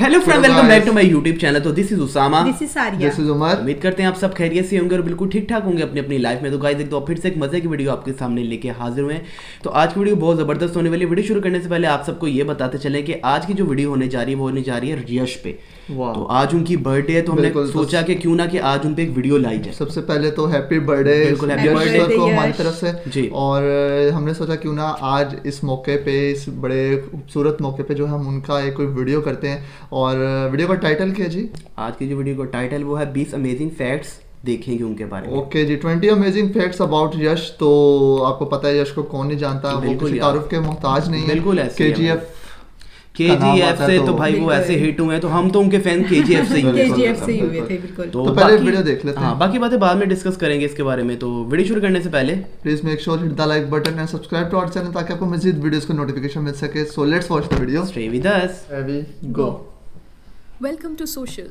Hello friend, welcome back to my YouTube channel. तो this is Usama, this is Saria, this is Umar. उम्मीद करते हैं आप सब खैरियत से होंगे और बिल्कुल ठीक ठाक होंगे अपनी अपनी लाइफ में। तो गाइस एक तो फिर से एक मजे की वीडियो आपके सामने लेके हाजिर हुए हैं। तो आज की वीडियो बहुत जबरदस्त होने वाली है। वीडियो शुरू करने से पहले आप सबको ये बताते चलें कि आज की जो वीडियो होने जा रही है वो होने जा रही है यश पे। तो आज उनकी बर्थडे है, तो हमने सोचा कि क्यों ना कि आज उन पे एक वीडियो लाई जाए। सबसे पहले तो हैप्पी बर्थडे यश को हमारी तरफ से जी। और हमने सोचा क्यों ना आज इस मौके पे, इस बड़े खूबसूरत मौके पे जो हम उनका एक कोई वीडियो करते हैं। और वीडियो का टाइटल क्या है जी? आज की जो वीडियो का टाइटल वो है 20 अमेजिंग फैक्ट्स देखेंगे उनके बारे में। ओके जी, 20 अमेजिंग फैक्ट्स अबाउट यश। तो आपको पता है यश को कौन नहीं जानता, वो किसी तारुफ के मोहताज नहीं है। बिल्कुल KGF से तो भाई वो ऐसे हिट हुए हैं, तो हम तो उनके फैन KGF से ही हुए थे। बिल्कुल। तो पहले वीडियो देख लेते हैं, बाकी बातें बाद में डिस्कस करेंगे इसके बारे में। तो वीडियो शुरू करने से पहले please make sure hit the like button and subscribe to our channel ताकि आपको मजीद वीडियोस का नोटिफिकेशन मिल सके। So let's watch the video. Stay with us, here we go. Welcome to social.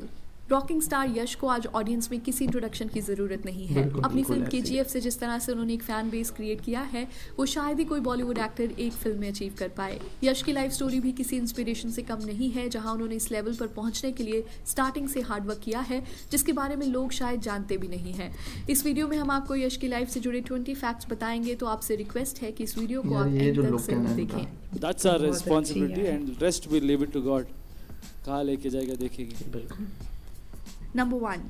Rocking star Yash को आज ऑडियंस में किसी इंट्रोडक्शन की ज़रूरत नहीं है। अपनी फिल्म KGF से जिस तरह से उन्होंने एक फ़ैन बेस क्रिएट किया है, वो शायद ही कोई बॉलीवुड एक्टर एक फिल्म में अचीव कर पाए। यश की लाइफ स्टोरी भी किसी इंस्पिरेशन से कम नहीं है, जहां उन्होंने इस लेवल पर पहुंचने के लिए स्टार्टिंग से हार्डवर्क किया है, जिसके बारे में लोग शायद जानते भी नहीं हैं। इस वीडियो में हम आपको यश की लाइफ से जुड़े 20 फैक्ट्स बताएंगे, तो आपसे रिक्वेस्ट है कि इस वीडियो को आप एंड तक जरूर देखें। That's our responsibility and rest we leave it to God. कहाँ लेके जाएगा देखेंगे। बिल्कुल। नंबर 1,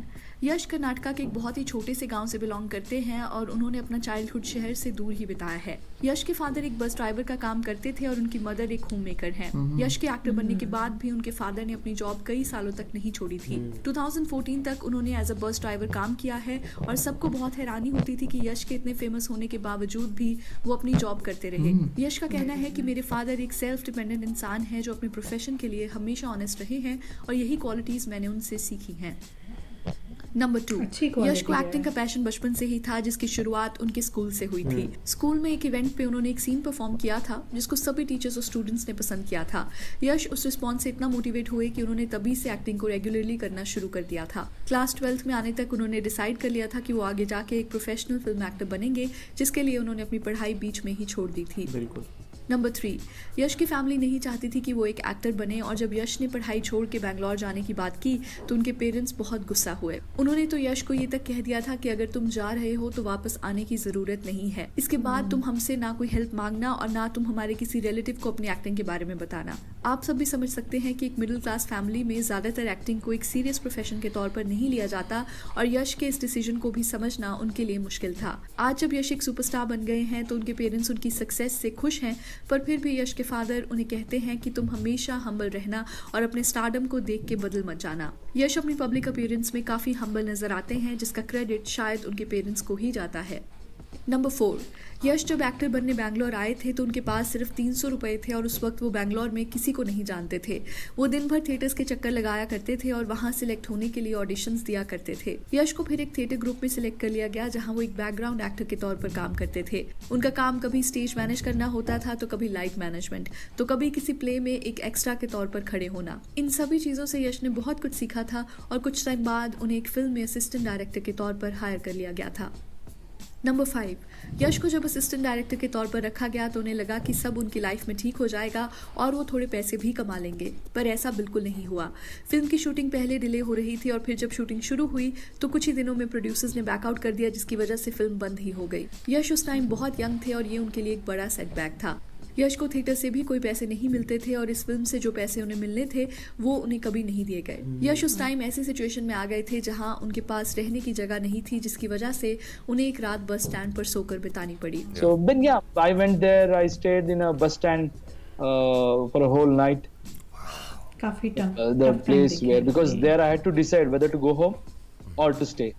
यश कर्नाटका के एक बहुत ही छोटे से गांव से बिलोंग करते हैं और उन्होंने अपना चाइल्डहुड शहर से दूर ही बिताया है। यश के फादर एक बस ड्राइवर का काम करते थे और उनकी मदर एक होम मेकर हैं। यश के एक्टर बनने के बाद भी उनके फादर ने अपनी जॉब कई सालों तक नहीं छोड़ी थी। 2014 तक उन्होंने एज अ बस ड्राइवर काम किया है और सबको बहुत हैरानी होती थी कि यश के इतने फेमस होने के बावजूद भी वो अपनी जॉब करते रहे। यश का कहना है कि मेरे फादर एक सेल्फ डिपेंडेंट इंसान है जो अपने प्रोफेशन के लिए हमेशा ऑनेस्ट रहे हैं और यही क्वालिटीज मैंने उनसे सीखी हैं। नंबर 2, यश को एक्टिंग का पैशन बचपन से ही था, जिसकी शुरुआत उनके स्कूल से हुई थी। स्कूल में एक इवेंट पे उन्होंने एक सीन परफॉर्म किया था जिसको सभी टीचर्स और स्टूडेंट्स ने पसंद किया था। यश उस रिस्पॉन्स से इतना मोटिवेट हुए कि उन्होंने तभी से एक्टिंग को रेगुलरली करना शुरू कर दिया था। क्लास 12th में आने तक उन्होंने डिसाइड कर लिया था कि वो आगे जाके एक प्रोफेशनल फिल्म एक्टर बनेंगे, जिसके लिए उन्होंने अपनी पढ़ाई बीच में ही छोड़ दी थी। बिल्कुल। नंबर 3, यश की फैमिली नहीं चाहती थी कि वो एक एक्टर बने और जब यश ने पढ़ाई छोड़ के बैंगलोर जाने की बात की तो उनके पेरेंट्स बहुत गुस्सा हुए। उन्होंने तो यश को ये तक कह दिया था कि अगर तुम जा रहे हो तो वापस आने की जरूरत नहीं है। इसके बाद तुम हमसे ना कोई हेल्प मांगना और ना तुम हमारे किसी रिलेटिव को अपनी एक्टिंग के बारे में बताना। आप सब भी समझ सकते हैं कि एक मिडिल क्लास फैमिली में ज्यादातर एक्टिंग को एक सीरियस प्रोफेशन के तौर पर नहीं लिया जाता और यश के इस डिसीजन को भी समझना उनके लिए मुश्किल था। आज जब यश एक सुपरस्टार बन गए हैं तो उनके पेरेंट्स उनकी सक्सेस से खुश हैं, पर फिर भी यश के फादर उन्हें कहते हैं कि तुम हमेशा हम्बल रहना और अपने स्टारडम को देख के बदल मत जाना। यश अपनी पब्लिक अपीयरेंस में काफी हम्बल नजर आते हैं, जिसका क्रेडिट शायद उनके पेरेंट्स को ही जाता है। नंबर 4, यश जब एक्टर बनने बैंगलोर आए थे तो उनके पास सिर्फ 300 रुपए थे और उस वक्त वो बैंगलोर में किसी को नहीं जानते थे। वो दिन भर थिएटर्स के चक्कर लगाया करते थे और वहां सिलेक्ट होने के लिए ऑडिशंस दिया करते थे। यश को फिर एक थिएटर ग्रुप में सिलेक्ट कर लिया गया जहां वो एक बैकग्राउंड एक्टर के तौर पर काम करते थे। उनका काम कभी स्टेज मैनेज करना होता था, तो कभी लाइट मैनेजमेंट, तो कभी किसी प्ले में एक एक्स्ट्रा के तौर पर खड़े होना। इन सभी चीजों से यश ने बहुत कुछ सीखा था और कुछ टाइम बाद उन्हें एक फिल्म में असिस्टेंट डायरेक्टर के तौर पर हायर कर लिया गया था। नंबर 5, यश को जब असिस्टेंट डायरेक्टर के तौर पर रखा गया तो उन्हें लगा कि सब उनकी लाइफ में ठीक हो जाएगा और वो थोड़े पैसे भी कमा लेंगे, पर ऐसा बिल्कुल नहीं हुआ। फिल्म की शूटिंग पहले डिले हो रही थी और फिर जब शूटिंग शुरू हुई तो कुछ ही दिनों में प्रोड्यूसर्स ने बैकआउट कर दिया, जिसकी वजह से फिल्म बंद ही हो गई। यश उस टाइम बहुत यंग थे और ये उनके लिए एक बड़ा सेटबैक था। यश को थिएटर से भी कोई पैसे नहीं मिलते थे और इस फिल्म से जो पैसे उन्हें मिलने थे वो उन्हें कभी नहीं दिए गए। यश उस टाइम ऐसी सिचुएशन में आ गए थे जहां उनके पास रहने की जगह नहीं थी, जिसकी वजह से उन्हें एक रात बस स्टैंड पर सोकर बितानी पड़ी। So then yeah, I went there. I stayed in a bus stand for a whole night. काफी tough The place where because there I had to decide whether to go home or to stay.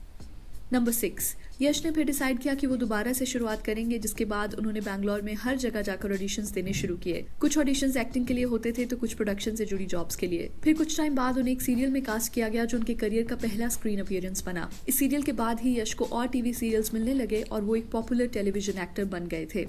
Number 6, यश ने फिर decide किया कि वो दोबारा से शुरुआत करेंगे, जिसके बाद उन्होंने बैंगलोर में हर जगह जाकर ऑडिशंस देने शुरू किए। कुछ ऑडिशंस एक्टिंग के लिए होते थे तो कुछ प्रोडक्शन से जुड़ी जॉब्स के लिए। फिर कुछ टाइम बाद उन्हें एक सीरियल में कास्ट किया गया जो उनके करियर का पहला स्क्रीन अपीयरेंस बना। इस सीरियल के बाद ही यश को और टीवी सीरियल्स मिलने लगे और वो एक पॉपुलर टेलीविजन एक्टर बन गए थे।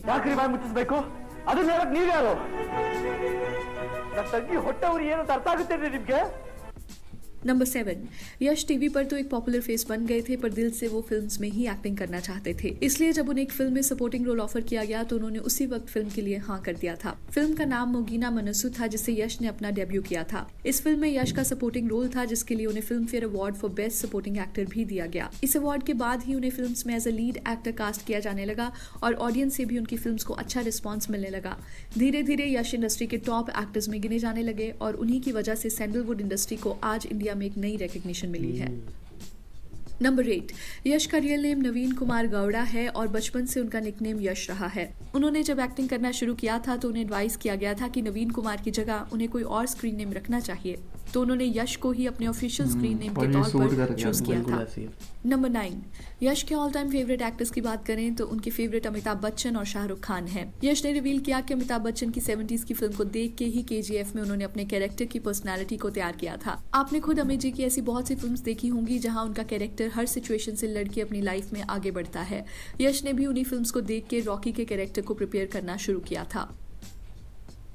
नंबर 7, यश टीवी पर तो एक पॉपुलर फेस बन गए थे, पर दिल से वो फिल्म्स में ही एक्टिंग करना चाहते थे। इसलिए जब उन्हें एक फिल्म में सपोर्टिंग रोल ऑफर किया गया तो उन्होंने उसी वक्त फिल्म के लिए हाँ कर दिया था। फिल्म का नाम मोगीना मनसू था, जिससे यश ने अपना डेब्यू किया था। इस फिल्म में यश का सपोर्टिंग रोल था, जिसके लिए उन्हें film fair award for best supporting actor भी दिया गया। इस अवार्ड के बाद ही उन्हें फिल्म्स में as a lead actor cast किया जाने लगा और ऑडियंस से भी उनकी फिल्म्स को अच्छा रिस्पॉन्स मिलने लगा। धीरे धीरे यश इंडस्ट्री के टॉप एक्टर्स में गिने जाने लगे और उन्हीं की वजह से सैंडलवुड इंडस्ट्री को आज इंडिया में एक नई रिकॉग्निशन मिली है। नंबर 8, यश का रियल नेम नवीन कुमार गौड़ा है और बचपन से उनका निकनेम यश रहा है। उन्होंने जब एक्टिंग करना शुरू किया था तो उन्हें एडवाइस किया गया था कि नवीन कुमार की जगह उन्हें कोई और स्क्रीन नेम रखना चाहिए, तो उन्होंने यश को ही अपने ऑफिशियल स्क्रीन नेम के तौर पर चूज किया था। नंबर 9, यश के ऑल टाइम फेवरेट एक्टर्स की बात करें तो उनके फेवरेट अमिताभ बच्चन और शाहरुख खान हैं। यश ने रिवील किया कि अमिताभ बच्चन की 70s की फिल्म को देख के ही KGF में उन्होंने अपने कैरेक्टर की पर्सनालिटी को तैयार किया था। आपने खुद अमित जी की ऐसी बहुत सी फिल्म्स देखी होंगी जहां उनका कैरेक्टर हर सिचुएशन से लड़के अपनी लाइफ में आगे बढ़ता है। यश ने भी उन्हीं फिल्म्स को देख के रॉकी के कैरेक्टर को प्रिपेयर करना शुरू किया था।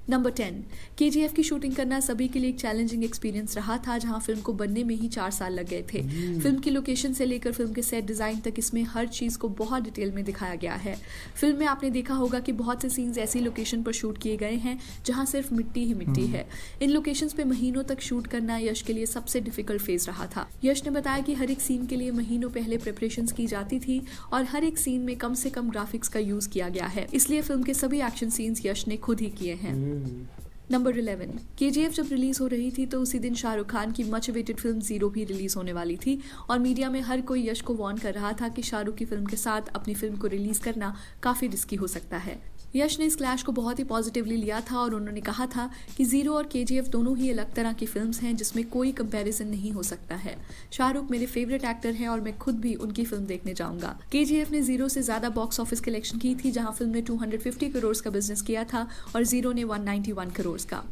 नंबर 10, KGF की शूटिंग करना सभी के लिए एक चैलेंजिंग एक्सपीरियंस रहा था, जहां फिल्म को बनने में ही 4 साल लग गए थे। फिल्म की लोकेशन से लेकर फिल्म के सेट डिजाइन तक इसमें हर चीज को बहुत डिटेल में दिखाया गया है। फिल्म में आपने देखा होगा कि बहुत से सीन्स ऐसी लोकेशन पर शूट किए गए हैं जहां सिर्फ मिट्टी ही मिट्टी है। इन लोकेशंस पे महीनों तक शूट करना यश के लिए सबसे डिफिकल्ट फेज रहा था। यश ने बताया कि हर एक सीन के लिए महीनों पहले प्रिपरेशंस की जाती थी और हर एक सीन में कम से कम ग्राफिक्स का यूज किया गया है, इसलिए फिल्म के सभी एक्शन सीन्स यश ने खुद ही किए हैं। नंबर 11, KGF जब रिलीज हो रही थी तो उसी दिन शाहरुख खान की मच अवेटेड फिल्म जीरो भी रिलीज होने वाली थी और मीडिया में हर कोई यश को वार्न कर रहा था कि शाहरुख की फिल्म के साथ अपनी फिल्म को रिलीज करना काफी रिस्की हो सकता है। यश ने इस क्लैश को बहुत ही पॉजिटिवली लिया था और उन्होंने कहा था कि जीरो और KGF दोनों ही अलग तरह की फिल्म्स हैं जिसमें कोई कंपैरिजन नहीं हो सकता है। शाहरुख मेरे फेवरेट एक्टर हैं और मैं खुद भी उनकी फिल्म देखने जाऊंगा। KGF ने जीरो से ज्यादा बॉक्स ऑफिस कलेक्शन की थी, जहां फिल्म ने 250 करोड़ का बिजनेस किया था और जीरो ने 191 करोड़ का।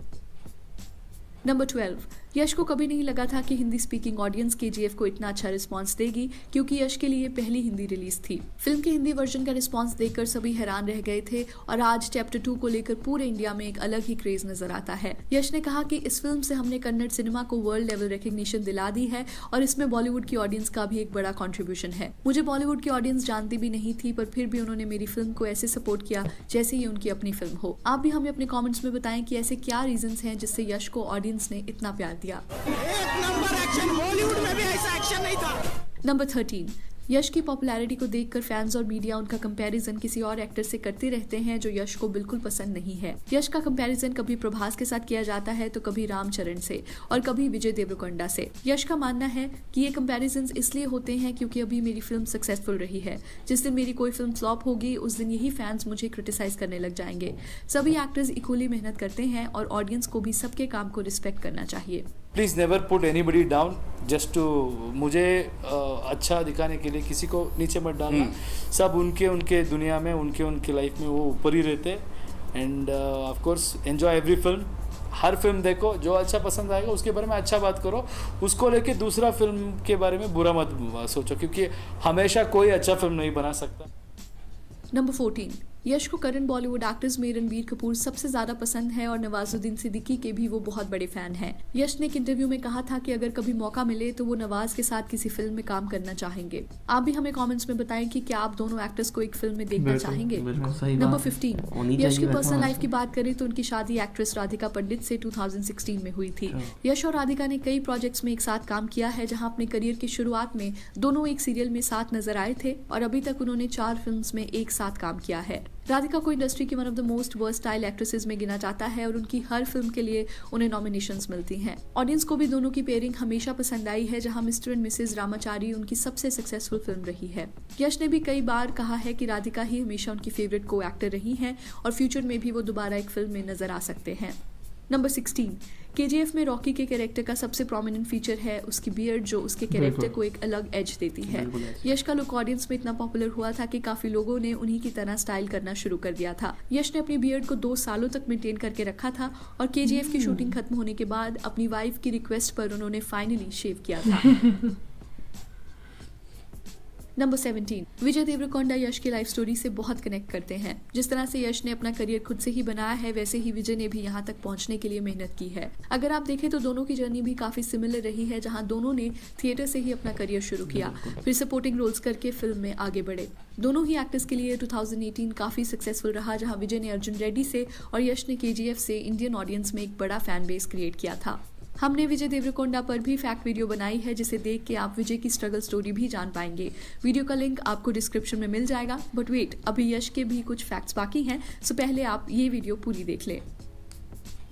नंबर 12, यश को कभी नहीं लगा था कि हिंदी स्पीकिंग ऑडियंस KGF को इतना अच्छा रिस्पांस देगी, क्योंकि यश के लिए पहली हिंदी रिलीज थी। फिल्म के हिंदी वर्जन का रिस्पांस देखकर सभी हैरान रह गए थे और आज चैप्टर 2 को लेकर पूरे इंडिया में एक अलग ही क्रेज नजर आता है। यश ने कहा कि इस फिल्म से हमने कन्नड़ सिनेमा को वर्ल्ड लेवल रिकग्निशन दिला दी है और इसमें बॉलीवुड की ऑडियंस का भी एक बड़ा कॉन्ट्रीब्यूशन है। मुझे बॉलीवुड की ऑडियंस जानती भी नहीं थी, पर फिर भी उन्होंने मेरी फिल्म को ऐसे सपोर्ट किया जैसे ये उनकी अपनी फिल्म हो। आप भी हमें अपने कॉमेंट्स में बताएं कि ऐसे क्या रीजंस हैं जिससे यश को ऑडियंस ने इतना प्यार दिया। एक नंबर एक्शन, बॉलीवुड में भी ऐसा एक्शन नहीं था। नंबर 13, यश की पॉपुलैरिटी को देखकर फैंस और मीडिया उनका कंपैरिजन किसी और एक्टर से करते रहते हैं जो यश को बिल्कुल पसंद नहीं है। यश का कंपैरिजन कभी प्रभास के साथ किया जाता है तो कभी रामचरण से और कभी विजय देवरकोंडा से। यश का मानना है कि ये कंपैरिजन इसलिए होते हैं क्योंकि अभी मेरी फिल्म सक्सेसफुल रही है। जिस दिन मेरी कोई फिल्म फ्लॉप होगी उस दिन यही फैंस मुझे क्रिटिसाइज करने लग जाएंगे। सभी एक्टर्स इक्वली मेहनत करते हैं और ऑडियंस को भी सबके काम को रिस्पेक्ट करना चाहिए। Please never put anybody down just to मुझे अच्छा दिखाने के लिए किसी को नीचे मत डालना। सब उनके दुनिया में उनके लाइफ में वो ऊपर ही रहते end of course enjoy every film. Her film देखो, जो अच्छा पसंद आएगा उसके बारे में अच्छा बात करो, उसको लेके दूसरा फिल्म के बारे में बुरा मत सोचो, क्योंकि हमेशा कोई अच्छा फिल्म नहीं बना सकता। नंबर 14, यश को करंट बॉलीवुड एक्टर्स में रणबीर कपूर सबसे ज्यादा पसंद है और नवाजुद्दीन सिद्दीकी के भी वो बहुत बड़े फैन हैं। यश ने एक इंटरव्यू में कहा था कि अगर कभी मौका मिले तो वो नवाज के साथ किसी फिल्म में काम करना चाहेंगे। आप भी हमें कमेंट्स में बताएं कि क्या आप दोनों एक्टर्स को एक फिल्म में देखना चाहेंगे। नंबर 15, यश की पर्सनल लाइफ की बात करें तो उनकी शादी एक्ट्रेस राधिका पंडित से 2016 में हुई थी। यश और राधिका ने कई प्रोजेक्ट्स में एक साथ काम किया है, जहाँ अपने करियर की शुरुआत में दोनों एक सीरियल में साथ नजर आए थे और अभी तक उन्होंने 4 फिल्म्स में एक साथ काम किया है। राधिका को इंडस्ट्री की one of the most versatile actresses में गिना जाता है और उनकी हर फिल्म के लिए उन्हें नॉमिनेशंस मिलती हैं। ऑडियंस को भी दोनों की पेयरिंग हमेशा पसंद आई है, जहां मिस्टर एंड मिसेस रामाचारी उनकी सबसे सक्सेसफुल फिल्म रही है। यश ने भी कई बार कहा है कि राधिका ही हमेशा उनकी फेवरेट को एक्टर रही हैं और फ्यूचर में भी वो दोबारा एक फिल्म में नजर आ सकते हैं। नंबर 16, KGF में रॉकी के कैरेक्टर का सबसे प्रोमिनेंट फीचर है उसकी बियर्ड, जो उसके कैरेक्टर को एक अलग एज देती है। यश का लुक ऑडियंस में इतना पॉपुलर हुआ था कि काफी लोगों ने उन्हीं की तरह स्टाइल करना शुरू कर दिया था। यश ने अपनी बियर्ड को 2 सालों तक मेंटेन करके रखा था और KGF की शूटिंग खत्म होने के बाद अपनी वाइफ की रिक्वेस्ट पर उन्होंने फाइनली शेव किया था। नंबर 17, विजय देवरकोंडा यश की लाइफ स्टोरी से बहुत कनेक्ट करते हैं। जिस तरह से यश ने अपना करियर खुद से ही बनाया है, वैसे ही विजय ने भी यहाँ तक पहुँचने के लिए मेहनत की है। अगर आप देखें तो दोनों की जर्नी भी काफी सिमिलर रही है, जहाँ दोनों ने थिएटर से ही अपना करियर शुरू किया, फिर सपोर्टिंग रोल्स करके फिल्म में आगे बढ़े। दोनों ही एक्टर्स के लिए 2018 काफी सक्सेसफुल रहा, जहाँ विजय ने अर्जुन रेड्डी से और यश ने KGF से इंडियन ऑडियंस में एक बड़ा फैन बेस क्रिएट किया था। हमने विजय देवरकोंडा पर भी फैक्ट वीडियो बनाई है, जिसे देख के आप विजय की स्ट्रगल स्टोरी भी जान पाएंगे। वीडियो का लिंक आपको डिस्क्रिप्शन में मिल जाएगा। बट वेट, अभी यश के भी कुछ फैक्ट्स बाकी हैं, सो पहले आप ये वीडियो पूरी देख लें।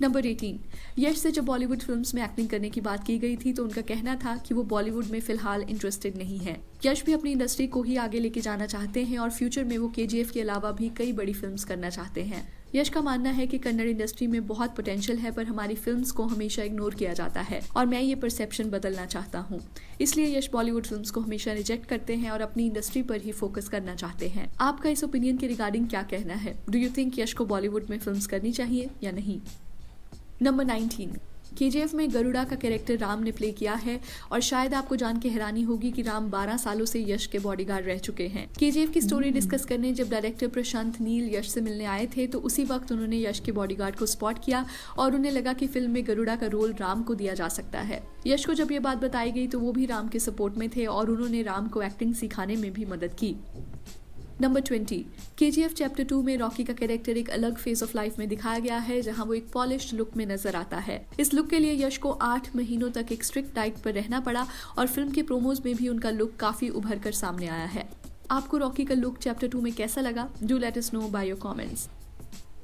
नंबर 18, यश से जब बॉलीवुड फिल्म्स में एक्टिंग करने की बात की गई थी तो उनका कहना था कि वो बॉलीवुड में फिलहाल इंटरेस्टेड नहीं है। यश भी अपनी इंडस्ट्री को ही आगे लेके जाना चाहते हैं और फ्यूचर में वो KGF के अलावा भी कई बड़ी फिल्म्स करना चाहते हैं। यश का मानना है कि कन्नड़ इंडस्ट्री में बहुत पोटेंशियल है, पर हमारी फिल्म्स को हमेशा इग्नोर किया जाता है और मैं ये परसेप्शन बदलना चाहता हूँ। इसलिए यश बॉलीवुड फिल्म्स को हमेशा रिजेक्ट करते हैं और अपनी इंडस्ट्री पर ही फोकस करना चाहते हैं। आपका इस ओपिनियन के रिगार्डिंग क्या कहना है? डू यू थिंक यश को बॉलीवुड में फिल्म्स करनी चाहिए या नहीं? नंबर 19, KGF में गरुड़ा का कैरेक्टर राम ने प्ले किया है और शायद आपको जान के हैरानी होगी कि राम 12 सालों से यश के बॉडीगार्ड रह चुके हैं। KGF की स्टोरी डिस्कस करने जब डायरेक्टर प्रशांत नील यश से मिलने आए थे तो उसी वक्त उन्होंने यश के बॉडीगार्ड को स्पॉट किया और उन्हें लगा कि फिल्म में गरुड़ा का रोल राम को दिया जा सकता है। यश को जब ये बात बताई गई तो वो भी राम के सपोर्ट में थे और उन्होंने राम को एक्टिंग सिखाने में भी मदद की। नंबर 20, KGF चैप्टर 2 में रॉकी का कैरेक्टर एक अलग फेज ऑफ लाइफ में दिखाया गया है, जहां वो एक पॉलिश्ड लुक में नजर आता है। इस लुक के लिए यश को 8 महीनों तक एक स्ट्रिक्ट डाइट पर रहना पड़ा और फिल्म के प्रोमोज में भी उनका लुक काफी उभर कर सामने आया है। आपको रॉकी का लुक चैप्टर 2 में कैसा लगा? Do let us know by your comments.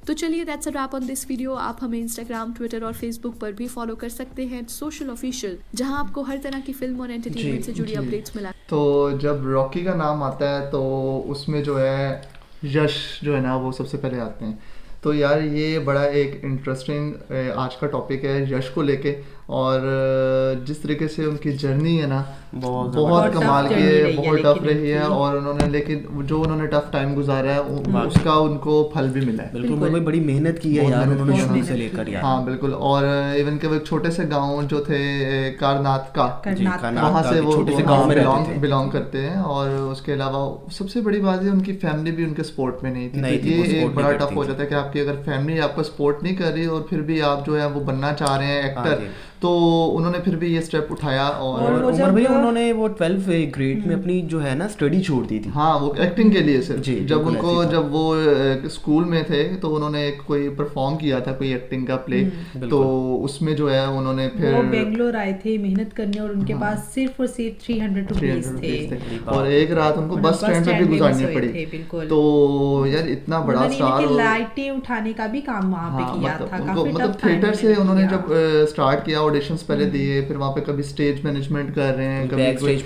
तो चलिए, that's a wrap on this video. आप हमें इंस्टाग्राम, ट्विटर और फेसबुक पर भी फॉलो कर सकते हैं, सोशल ऑफिशियल, जहां आपको हर तरह की फिल्म और एंटरटेनमेंट से जुड़ी अपडेट्स मिला। तो जब रॉकी का नाम आता है तो उसमें जो है यश जो है ना वो सबसे पहले आते हैं। तो यार ये बड़ा एक इंटरेस्टिंग आज का टॉपिक है यश को लेके, और जिस तरीके से उनकी जर्नी है ना बहुत कमाल की है, बहुत टफ रही है, और उन्होंने लेकिन जो उन्होंने टफ टाइम गुजारा है उसका उनको फल भी मिला है। बिल्कुल, उन्होंने बड़ी मेहनत की है यार, उन्होंने शुरू से लेकर यार। हाँ बिल्कुल, और इवन के वो छोटे से गांव जो थे कारनाथ का, वहाँ से वो छोटे से गांव में बिलोंग करते हैं, और उसके अलावा सबसे बड़ी बात है उनकी फैमिली भी उनके सपोर्ट में नहीं थी। ये एक बड़ा टफ हो जाता है कि आपकी अगर फैमिली आपको सपोर्ट नहीं कर रही और फिर भी आप जो है वो बनना चाह रहे हैं एक्टर, तो उन्होंने फिर भी ये स्टेप उठाया। और उमर भाई उन्होंने वो 12th ग्रेड में अपनी जो है ना स्टडी छोड़ दी थी। हाँ, वो एक्टिंग के लिए सिर्फ। जब उनको जब वो स्कूल में थे तो उन्होंने कोई परफॉर्म किया था, कोई एक्टिंग का प्ले, तो उसमें जो है उन्होंने फिर वो बेंगलोर आए थे मेहनत करने और उनके पास सिर्फ और सिर्फ 300 रुपीस थे और एक रात उनको बस स्टैंड पे भी गुजारनी पड़ी। तो यार इतना बड़ा स्टार, लाइटें उठाने का भी काम वहाँ पे किया था। मतलब थिएटर से उन्होंने जब स्टार्ट किया, ऑडिशंस पहले दिए, फिर वहाँ पे कभी स्टेज मैनेजमेंट कर रहे हैं, कभी बैक स्टेज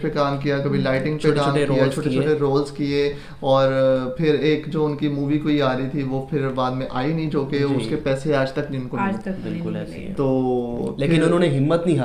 पे काम किया, कभी लाइटिंग पे काम किया, छोटे-छोटे रोल्स किए, और फिर एक जो उनकी मूवी कोई आ रही थी वो फिर बाद में आई नहीं, जो कि उसके पैसे आज तक नहीं उनको मिले। बिल्कुल ऐसे है। तो लेकिन उन्होंने हिम्मत नहीं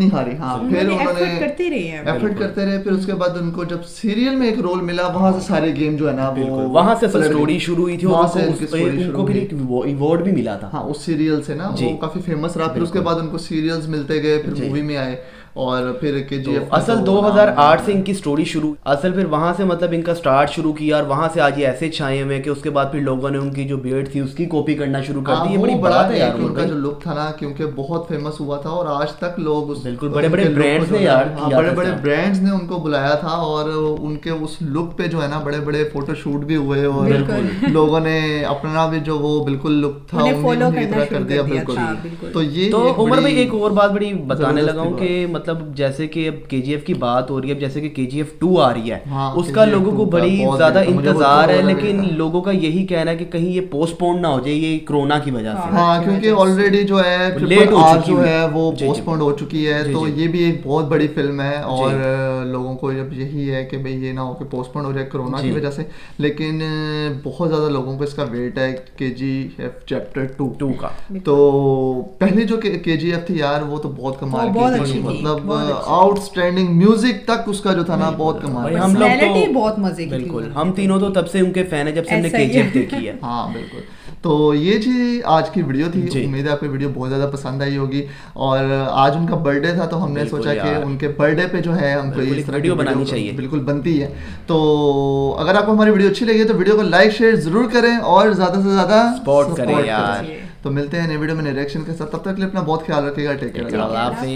हारी। हाँ, फिर उन्होंने एफर्ट करते रहे। फिर उसके बाद उनको जब सीरियल में एक रोल मिला, वहाँ से सारे गेम जो है ना वो वहाँ से स्टोरी शुरू हुई थी, वहाँ से उनको फिर एक अवार्ड भी मिला था। हाँ, उस सीरियल से ना वो काफी फेमस रहा। फिर उसके बाद उनको सीरियल्स मिलते गए, फिर मूवी में आए, और फिर KGF असल 2008 से इनकी स्टोरी शुरू, असल फिर वहां से मतलब इनका स्टार्ट शुरू किया, और वहां से आज ये ऐसे छाए हुए कि उसके बाद फिर लोगों ने उनकी जो बियर्ड थी उसकी कॉपी करना शुरू कर दी। ये बड़ी बात है यार, उनका जो लुक था ना, क्योंकि बहुत फेमस हुआ था और आज तक लोग बिल्कुल बड़े-बड़े ब्रांड्स ने यार, बड़े-बड़े ब्रांड्स ने उनको बुलाया था, और उनके उस लुक पे जो है ना बड़े-बड़े फोटोशूट भी हुए, और लोगों ने अपना भी जो वो बिल्कुल लुक था उनकी तरह कर दिया। बिल्कुल। तो ये तो उमर भाई एक और बात बड़ी बताने लगा हूँ कि मतलब जैसे कि अब KGF की बात हो रही है, जैसे कि KGF 2 आ रही है, उसका लोगों को बड़ी ज्यादा इंतजार है, लेकिन लोगों का यही कहना है कि कहीं ये पोस्टपोन ना हो जाए ये कोरोना की वजह से। हाँ, क्योंकि ऑलरेडी जो है RRR जो है वो पोस्टपोन हो चुकी है, तो ये भी एक बहुत बड़ी फिल्म है, और लोगों को जब यही है कि भाई ये ना हो कि पोस्टपोन हो जाए कोरोना की वजह से, लेकिन बहुत ज्यादा लोगों को इसका वेट है KGF चैप्टर 2 का। तो पहली जो KGF थी यार वो तो बहुत कमाल बहुत की अच्छी थी, थी, मतलब बहुत अच्छी। आउटस्टैंडिंग म्यूजिक तक उसका जो था ना बहुत कमाल भाई था। हम लोग Personality तो बहुत मजे की थी बिल्कुल उनकी। हम तीनों तो तब से उनके फैन है जब से हमने ऐसा ही है। KGF देखी है। हाँ बिल्कुल। तो ये जी आज की वीडियो थी, जी। उम्मीद है आपको वीडियो बहुत ज़्यादा पसंद आई होगी। और आज उनका बर्थडे था तो हमने बिल्कुल सोचा कि यार। उनके बर्थडे पे जो है हमको बिल्कुल इस एक तरह की वीडियो बनानी चाहिए। बिल्कुल बनती है। तो अगर आपको हमारी वीडियो अच्छी लगी तो वीडियो को लाइक शेयर जरूर करें और ज़्यादा से ज़्यादा सपोर्ट करें यार। तो मिलते हैं नए वीडियो में नए रिएक्शन के साथ, तब तक के लिए अपना बहुत ख्याल रखिएगा। Take care. अल्लाह हाफिज़।